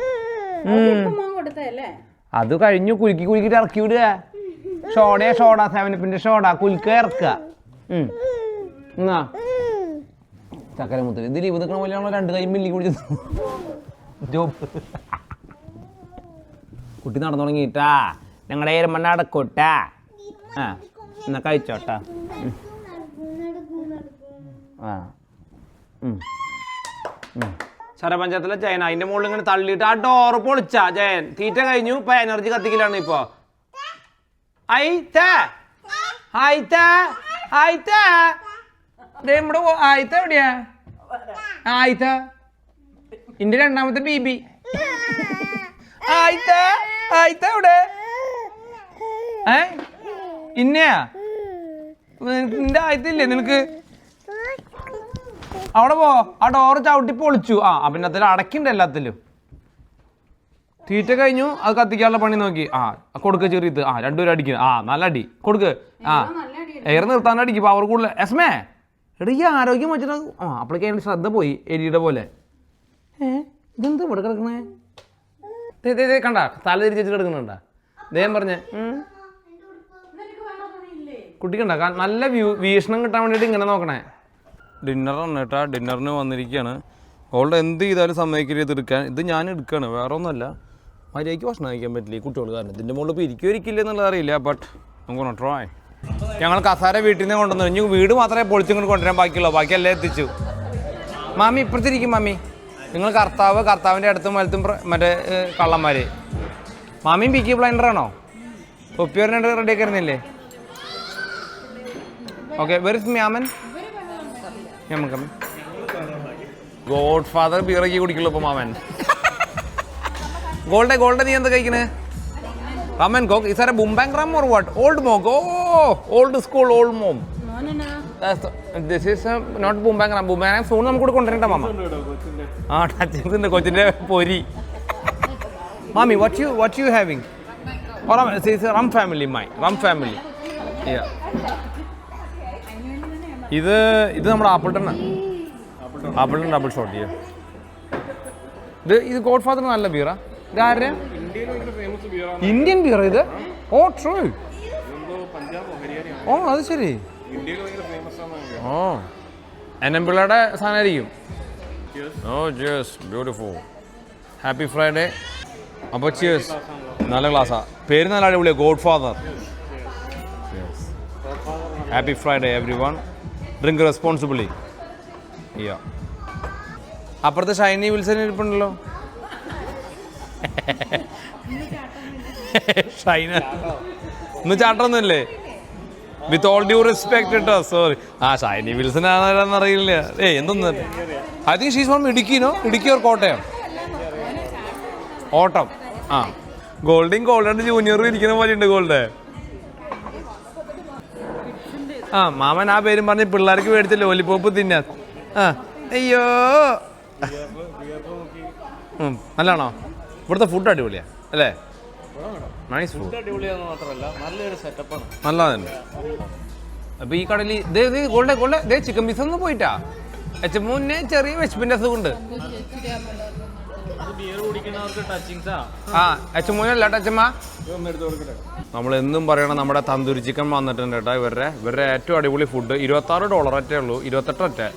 അത് കഴിഞ്ഞു കുലുക്കി കുലുക്കിട്ട് ഇറക്കി വിടുക. ഷോഡ 7-Up ഷോഡ കുലുക്ക ഇറക്കുക. എന്നാ ചക്കരമുത്തല് ഇത് ലീവ് നിൽക്കണ പോലെയാണോ? 2 കൈ മില്ലി കുടിച്ചത്. ജോബ് കുട്ടി നടന്നു തുടങ്ങിട്ടാ. ഞങ്ങളുടെ ഏരമണ്ണ അടക്കോട്ടാ. ആ എന്നാ കഴിച്ചോട്ടാ. ആ ശരപഞ്ചായത്തിലെ ജയൻ അതിന്റെ മുകളിൽ ഇങ്ങനെ തള്ളിയിട്ട് ആ ഡോറ് പൊളിച്ചാ ജയൻ. തീറ്റ കഴിഞ്ഞു, ഇപ്പൊ എനർജി കത്തിക്കലാണ് ഇപ്പൊ. ആയിത്ത എവിടെയാ? ആയിത്ത ഇന്റെ രണ്ടാമത്തെ ബീബി. ആയിത്ത എവിടെ? ഇന്നയാ നിന്റെ ആയിത്തില്ലേ നിനക്ക്? അവിടെ പോ. ആ ഡോറ് ചവിട്ടി പൊളിച്ചു. ആ പിന്നെ അടക്കിണ്ട് എല്ലാത്തിലും. തീറ്റ കഴിഞ്ഞു, അത് കത്തിക്കാനുള്ള പണി നോക്കി. ആ കൊടുക്ക് ചെറിയത്. ആ രണ്ടുപേരും അടിക്കുക. ആ നല്ല അടി കൊടുക്ക്. ആ എയർ നിർത്താൻ അടിക്കും, പവർ കൂടുതൽ. എസ്മേ എടാ ഈ ആരോഗ്യം വെച്ചിട്ട് ആ അപ്പോഴേക്കും അതിൻ്റെ ശ്രദ്ധ പോയി എലിയുടെ പോലെ. ഇതെന്താ ഇവിടെ കിടക്കണേ? കണ്ട തല തിരിച്ചു കിടക്കുന്നുണ്ടാ? ദേഹം പറഞ്ഞേ കുട്ടിക്കണ്ട നല്ല വീക്ഷണം കിട്ടാൻ വേണ്ടിയിട്ട് ഇങ്ങനെ നോക്കണേ. ഡിന്നറാണ് കേട്ടാ. ഡിന്നറിന് വന്നിരിക്കുകയാണ്. അവളുടെ എന്ത് ചെയ്താലും സമ്മതിക്കില്ല ഇത് എടുക്കാൻ. ഇത് ഞാൻ എടുക്കുകയാണ്, വേറെ ഒന്നുമല്ല. മര്യാദയ്ക്ക് ഭക്ഷണം കഴിക്കാൻ പറ്റില്ല ഈ കുട്ടികൾ കാരണം. ഇതിൻ്റെ മുകളിൽ ഇപ്പോൾ ഇരിക്കുകയോ ഇരിക്കില്ല എന്നുള്ളത് അറിയില്ല. ബട്ട് നമുക്ക് ട്രൈ. ഞങ്ങൾ കസാര വീട്ടിൽ നിന്ന് കൊണ്ടുവന്നു. ഇനി വീട് മാത്രമേ പൊളിച്ചിങ്ങോട്ട് കൊണ്ടുവരാൻ ബാക്കിയുള്ളൂ, ബാക്കിയെല്ലാം എത്തിച്ചു. മാമി ഇപ്പുറത്തിരിക്കും. മാമി നിങ്ങൾ കർത്താവിൻ്റെ അടുത്തും വലത്തും മറ്റേ കള്ളന്മാർ. മാമിയും പിക്കി ബ്ലൈൻഡറാണോ? തൊപ്പിയോറിനെ റെഡിയാക്കി വരുന്നില്ലേ? ഓക്കെ, വെർ ഇസ് മ്യാമൻ? മ്യാമൻ ഗോഡ് ഫാദർ ബിയറക്കി കുടിക്കുള്ളൂ ഇപ്പോൾ മാമൻ. ഗോൾഡ് നീ എന്താ കഴിക്കുന്നത്? ram and coke. Is that a Boombang rum or what? Old Mog. Oh, old school, old mom. This is not Boombang rum. Boombang rum soon നമുക്ക് കൊണ്ടുവരണ്ട മാമ. ആ ടച്ചിങ്സ് ഉണ്ട് കൊച്ചിൻ്റെ പൊരി. Mommy, what you having? Or it's a rum family, rum family. Yeah. ഇത് നമ്മുടെ ആപ്പിൾട്ടൺ ഡബിൾ ഷോട്ട് ചെയ്യാം. ഇത് ഗോഡ് ഫാദർ നല്ല ബിയറാ. ഇത് ആരുടെ? ഇന്ത്യൻ ബിയർ ഇത്? ഓ ട്രൂ. ഓ അത് ശരി. ഓ എന്നമ്പിള്ളയുടെ സാധനമായിരിക്കും. ഓ ജിയേഴ്സ്, ബ്യൂട്ടിഫുൾ. Happy Friday. അപ്പോൾ ചിയേഴ്സ്. നല്ല ക്ലാസ്സാ. പേര് നല്ല അടിപൊളിയാണ്, godfather. Happy Friday everyone. Drink responsibly. അപ്പുറത്ത് ഷൈനി വിൽസൺ ഇരിപ്പുണ്ടല്ലോ. ഷൈന ഇന്ന് ചാട്ടൊന്നുമല്ലേ? വിത്ത് ഓൾ ഡ്യൂ റെസ്പെക്ട് കേട്ടോ, സോറി. ആ ഷൈനി വിൽസൺ ആണെന്ന് അറിയില്ല. എന്തൊന്നും ഐ തിങ്ക് ഷീസ് ഫ്രോം ഇടുക്കിനോ? ഇടുക്കി ഓർ കോട്ടയം? ഓട്ടം. ആ ഗോൾഡ് ജൂനിയറും ഇരിക്കുന്ന പോലെ ഉണ്ട് ഗോൾഡ്. ആ മാമൻ ആ പേരും പറഞ്ഞ് പിള്ളേർക്ക് മേടിച്ച ലോലിപ്പോപ്പ് തിന്നാ. ആ അയ്യോ നല്ലതാണോ? ഇവിടുത്തെ ഫുഡ് അടിപൊളിയാ അല്ലേ? Nice food. നല്ലതന്നെ. അപ്പൊ ഈ കടലിൽ ഗോൾഡ് ചിക്കൻ പീസ് ഒന്നും പോയിട്ടാ മുന്നേ ചെറിയ വിശപ്പിന്റെ അസുഖമുണ്ട്. ആ അച്ഛമ്മൂനല്ല ടച്ചമ്മ. നമ്മളെന്നും പറയണം നമ്മുടെ തന്തൂരി ചിക്കൻ വന്നിട്ടുണ്ട് കേട്ടോ. ഇവരുടെ ഏറ്റവും അടിപൊളി ഫുഡ്. $26 ഒറ്റേ ഉള്ളൂ, 28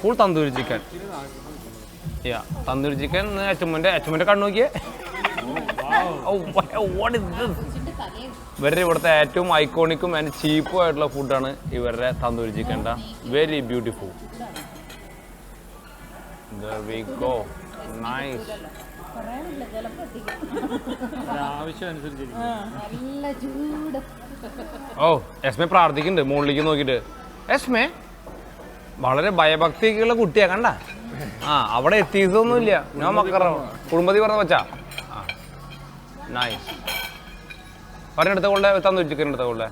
full tandoori chicken. Tandoori chicken അച്ഛമ്മന്റെ കണ്ണു നോക്കിയേ. ഇവരുടെ ഇവിടുത്തെ ഏറ്റവും ഐക്കോണിക്കും ആൻഡ് ചീപ്പും ആയിട്ടുള്ള ഫുഡാണ് ഇവരുടെ tandoori chicken. Very beautiful. There we go. Nice. ഓ എസ്മെ പ്രാർത്ഥിക്കുന്നുണ്ട് മുകളിലേക്ക് നോക്കിയിട്ട്. എസ്മെ വളരെ ഭയഭക്തിക്കുള്ള കുട്ടിയാ കണ്ട. ആ അവിടെ എത്തിയതൊന്നുമില്ല. ഞാൻ മക്കറ കുടുംബത്തി പറഞ്ഞ വെച്ചാ. നൈസ്. പറഞ്ഞെടുത്ത കൊള്ളേ തന്നു ചിക്കൻ എടുത്ത കൊള്ളേ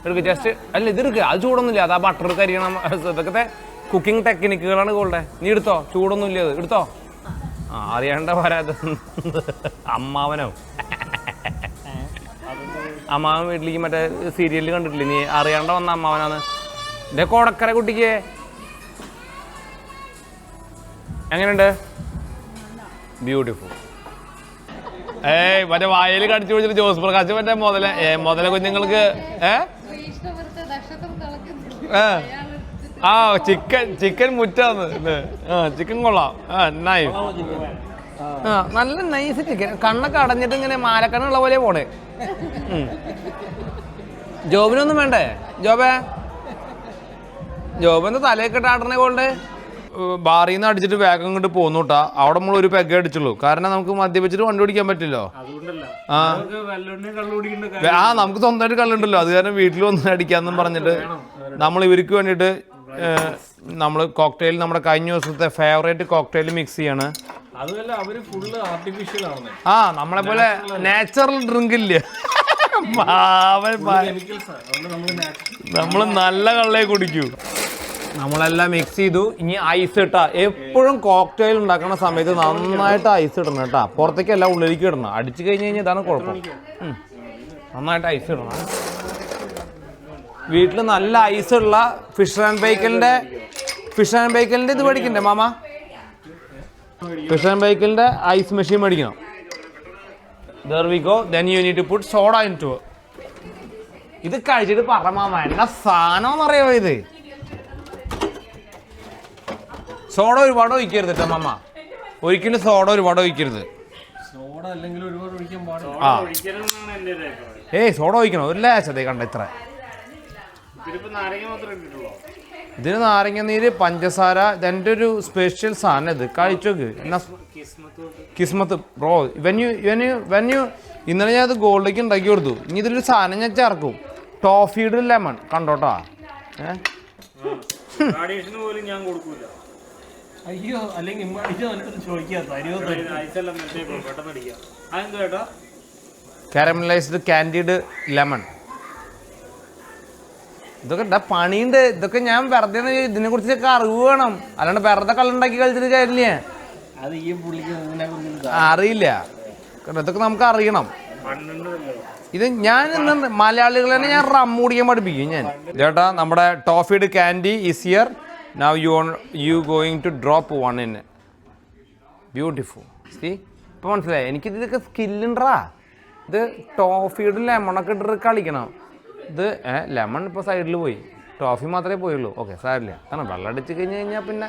എടുക്ക. ജസ്റ്റ് അല്ല ഇത് എടുക്കുക, അത് ചൂടൊന്നുമില്ല. അതാ ബട്ടർ കരിയണം. ഇതൊക്കെ കുക്കിംഗ് ടെക്നിക്കുകളാണ് കൊള്ളേ. നീ എടുത്തോ, ചൂടൊന്നുമില്ല. അത് എടുത്തോ. ആ അറിയാണ്ട വരാത്ത അമ്മാവനോ. അമ്മാവൻ വീട്ടിലേക്ക് മറ്റേ സീരിയലിൽ കണ്ടിട്ടില്ലേ നീ? അറിയാണ്ട വന്ന അമ്മാവനാണ്. ഇതേ കോടക്കര കുട്ടിക്ക് എങ്ങനെയുണ്ട്? ബ്യൂട്ടിഫുൾ. മറ്റേ വായയിൽ കടിച്ചു പിടിച്ചിട്ട് ജോസ് പ്രകാശ് മറ്റേ മുതല കുഞ്ഞുങ്ങൾക്ക് ആ ചിക്കൻ മുറ്റാന്ന്. ചിക്കൻ കൊള്ളാം. നൈസ്. നല്ല നൈസ് ചിക്കൻ. കണ്ണൊക്കെ അടഞ്ഞിട്ട് ഇങ്ങനെ മാലക്കണ്ണുള്ള പോലെ പോണേ. ജോബിനൊന്നും വേണ്ടേ? ജോബെന്താ തലയൊക്കെ ഇട്ടാടണേ കൊണ്ട് ബാറിൽ നിന്ന് അടിച്ചിട്ട് വേഗം ഇങ്ങോട്ട് പോന്നു കേട്ടാ. അവിടെ നമ്മൾ ഒരു പെഗ് അടിച്ചുള്ളൂ. കാരണം നമുക്ക് മദ്യപിച്ചിട്ട് വണ്ടി ഓടിക്കാൻ പറ്റില്ലോ. നമുക്ക് സ്വന്തമായിട്ട് കള്ളുണ്ടല്ലോ. അത് കാരണം വീട്ടിൽ വന്ന് അടിക്കാന്നും പറഞ്ഞിട്ട് നമ്മൾ ഇവർക്ക് വേണ്ടിയിട്ട് നമ്മൾ കോക്ടെയിൽ, നമ്മുടെ കഴിഞ്ഞ ദിവസത്തെ ഫേവറേറ്റ് കോക്ടെയിൽ മിക്സ് ചെയ്യാണ്. ആ നമ്മളെ പോലെ നാച്ചുറൽ ഡ്രിങ്ക് ഇല്ല. നമ്മൾ നല്ല കള്ളേ കുടിക്കൂ. നമ്മളെല്ലാം മിക്സ് ചെയ്തു. ഇനി ഐസ് ഇട്ടാ. എപ്പോഴും കോക്ടെയിൽ ഉണ്ടാക്കുന്ന സമയത്ത് നന്നായിട്ട് ഐസ് ഇടണം കേട്ടാ. പുറത്തേക്കല്ല ഉള്ളിലേക്ക് ഇടണം. അടിച്ചു കഴിഞ്ഞ് കഴിഞ്ഞാൽ ഇതാണ് കുഴപ്പം. നന്നായിട്ട് ഐസ് ഇടണം. വീട്ടിൽ നല്ല ഐസുള്ള ഫിഷ് ആൻഡ് ബേക്കലിന്റെ ഇത് മേടിക്കണ്ടേ മാമ? ഫിഷ് ആൻഡ് ബേക്കലിന്റെ ഐസ് മെഷീൻ മേടിക്കണം. There we go. Then you need to put soda into it. ഇത് കഴിച്ചിട്ട് പറ മാമ എന്നാ സാധനം അറിയാമോ ഇത്? സോഡ ഒരുപാട് ഒഴിക്കരുത് കേട്ടോ മമ്മ, ഒരിക്കലും സോഡ ഒരുപാട് ഒഴിക്കരുത്. ആ ഏയ് സോഡ ഒഴിക്കണം, ഒരു ലേശതേ കണ്ട ഇത്ര. ഇതിന് നാരങ്ങ നീര്, പഞ്ചസാര, ഇതെൻ്റെ ഒരു സ്പെഷ്യൽ സാധനം. ഇത് കഴിച്ചോക്ക് എന്നാ കിസ്മത്ത് ബ്രോ. വെൻ യു ഇന്നലെ ഞാൻ ഇത് ഗോൾഡിലേക്ക് ഉണ്ടാക്കി കൊടുത്തു. ഇനി ഇതിലൊരു സാധനം ഞാൻ ചേർക്കും, ടോഫീഡ് ലെമൺ. കണ്ടോട്ടാ. അയ്യോ, അല്ലെങ്കിൽ കാരമലൈസ്ഡ് കാൻഡിഡ് ലെമൺ. ഇതൊക്കെ പണിയുണ്ട്. ഇതൊക്കെ ഞാൻ വെറുതെ ഇതിനെ കുറിച്ചൊക്കെ അറിവ് വേണം, അല്ലാണ്ട് വെറുതെ കള്ളുണ്ടാക്കി കളിച്ചിട്ട് കാര്യമില്ല. അറിയില്ല, ഇതൊക്കെ നമുക്ക് അറിയണം. ഇത് ഞാൻ ഇന്ന് മലയാളികൾ തന്നെ ഞാൻ റം കുടിക്കാൻ പഠിപ്പിക്കും ഞാൻ. ചേട്ടാ നമ്മുടെ ടോഫീഡ് candy is here now. You going to drop one in. Beautiful. See, ഇപ്പോൾ മനസ്സിലായി എനിക്കിതൊക്കെ സ്കില്ലുണ്ടാ. ഇത് ടോഫീഡ് ലെമണൊക്കെ ഇട്ടിട്ട് കളിക്കണം. ഇത് ലെമൺ ഇപ്പോൾ സൈഡിൽ പോയി, ടോഫി മാത്രമേ പോയുള്ളൂ. ഓക്കെ, സാരില്ല. കാരണം വെള്ളം അടിച്ച് കഴിഞ്ഞാൽ പിന്നെ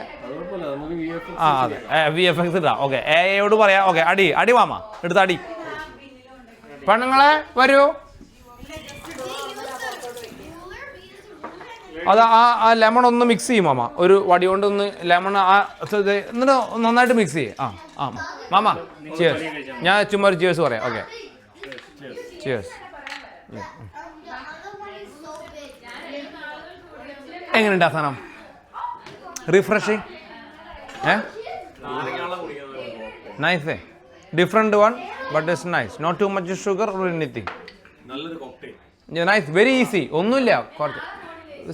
ആ അതെ VFX ഇടാം. ഓക്കെ, എയോട് പറയാം. ഓക്കെ, അടി മാമ എടുത്ത് അടി. പെണ്ണുങ്ങളെ വരൂ. അത് ആ ലെമൺ ഒന്ന് മിക്സ് ചെയ്യും മാമ, ഒരു വടി കൊണ്ട് ഒന്ന് ലെമൺ എന്നിട്ട് നന്നായിട്ട് മിക്സ് ചെയ്യും. ആ മാമ ചിയേഴ്സ്. ഞാൻ ചുമ്മാ ഒരു ചിയേഴ്സ് പറയാം. Okay, cheers. എങ്ങനെയുണ്ട് ആ സാധനം? Refreshing. Nice, different one, but it's nice. Not too much sugar or anything. Nice, very easy. ഒന്നുമില്ല, കുറച്ച്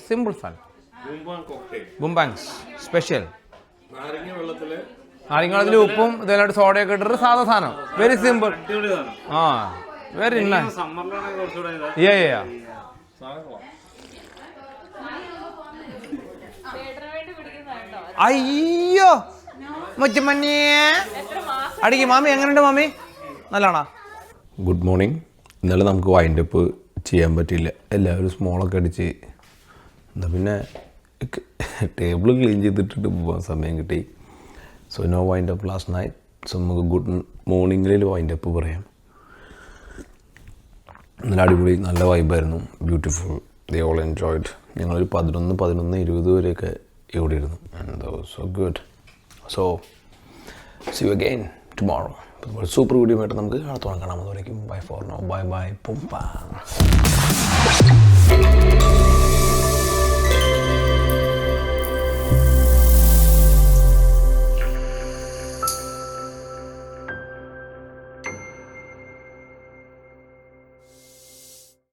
സിമ്പിൾ സാധനം. ബുംബാങ്സ് സ്പെഷ്യൽ. നാരങ്ങ വെള്ളത്തിൽ ഉപ്പും ഇതെല്ലാം സോഡയൊക്കെ ഇട്ടിട്ട് സാധാ സാധനം. Very simple. ആ വെരി നൈസ്. അയ്യോ മുച്ചമ്മണിയെ അടിക്ക്. മാമി എങ്ങനെയുണ്ട് മാമി? നല്ലതാണോ? Good morning. ഇന്നലെ നമുക്ക് വൈൻഡപ്പ് ചെയ്യാൻ പറ്റിയില്ല, എല്ലാവരും സ്മോളൊക്കെ അടിച്ച്. എന്താ പിന്നെ ടേബിൾ ക്ലീൻ ചെയ്തിട്ടിട്ട് പോകാൻ സമയം കിട്ടി. So no wind up last night. So നമുക്ക് ഗുഡ് മോർണിംഗിൽ വൈൻഡപ്പ് പറയാം. നല്ല അടിപൊളി, നല്ല വൈബായിരുന്നു. ബ്യൂട്ടിഫുൾ. They all enjoyed. ഞങ്ങളൊരു 11:20 വരെയൊക്കെ ഇവിടെ ഇരുന്നു. And so good. So see you again tomorrow. Super video ആയിട്ട് നമുക്ക് അടുത്തോളം കാണാം. അതുവരേക്കും bye for now. Bye bye. പുംപാ.